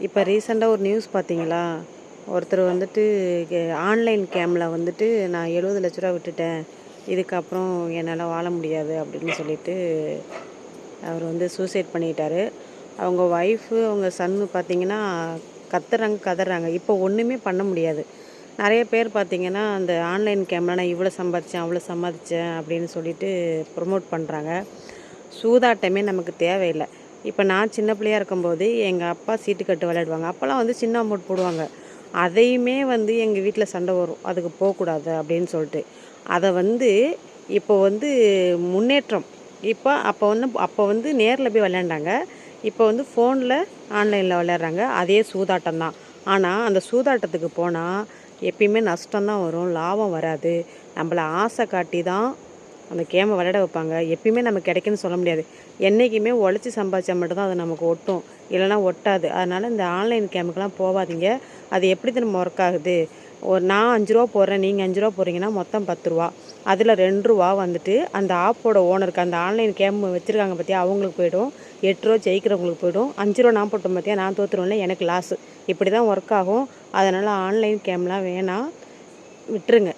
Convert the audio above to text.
இப்போ ரீசெண்டாக ஒரு நியூஸ் பார்த்தீங்களா? ஒருத்தர் வந்துட்டு ஆன்லைன் கேமில் வந்துட்டு நான் 70 லட்ச ரூபா விட்டுட்டேன். இதுக்கப்புறம் என்னால் வாழ முடியாது அப்படின்னு சொல்லிட்டு அவர் வந்து சூசைட் பண்ணிக்கிட்டாரு. அவங்க ஒய்ஃபு, அவங்க சன்னு பார்த்தீங்கன்னா கத்துறாங்க, கதறாங்க. இப்போ ஒன்றுமே பண்ண முடியாது. நெறைய பேர் பார்த்தீங்கன்னா, அந்த ஆன்லைன் கேம்ல நான் இவ்வளோ சம்பாதிச்சேன், அவ்வளோ சம்பாதிச்சேன் அப்படின்னு சொல்லிட்டு ப்ரொமோட் பண்ணுறாங்க. சூதாட்டமே நமக்கு தேவையில்ல. இப்போ நான் சின்ன பிள்ளையா இருக்கும்போது, எங்க அப்பா சீட்டுக்கட்டு விளையாடுவாங்க. அப்போலாம் வந்து சின்ன அமௌண்ட் போடுவாங்க. அதையுமே வந்து எங்க வீட்ல சண்டை வரும். அதுக்கு போக்கூடாது அப்படின்னு சொல்லிட்டு. அத வந்து இப்போ வந்து முன்னேற்றம். அப்போ வந்து நேர்ல போய் விளையாண்டாங்க. இப்போ வந்து ஃபோன்ல, ஆன்லைன்ல விளையாடுறாங்க. அதே சூதாட்டம் தான். ஆனா, அந்த சூதாட்டத்துக்கு போனா, எப்பயுமே நஷ்டம் தான் வரும். லாபம் வராது. நம்மள ஆசை காட்டி தான் அந்த கேமை விளையாட வைப்பாங்க. எப்பயுமே நமக்கு கிடைக்குன்னு சொல்ல முடியாது. என்னைக்குமே உழைச்சி சம்பாதிச்சா மட்டும் தான் அது நமக்கு ஒட்டும். இல்லைன்னா ஒட்டாது. அதனால இந்த ஆன்லைன் கேமுக்கெல்லாம் போகாதீங்க. அது எப்படி தெரியுமா ஒர்க் ஆகுது? நான் ரூ. 5 போடுறேன், நீங்க ரூ. 5 போடுறீங்கன்னா மொத்தம் ரூ. 10. அதில் ரூ. 2 வந்துட்டு அந்த ஆப்போட ஓனருக்கு, அந்த ஆன்லைன் கேம் வச்சிருக்காங்க பார்த்தியா, அவங்களுக்கு போயிடும். ரூ. 8 ஜெயிக்கிறவங்களுக்கு போயிடும். ரூ. 5 நான் போட்டேன் பார்த்தியா, நான் தோத்துருவேன்ல, எனக்கு லாஸு. இப்படி தான் ஒர்க் ஆகும். அதனால் ஆன்லைன் கேம்லாம் வேணாம், விட்டுருங்க.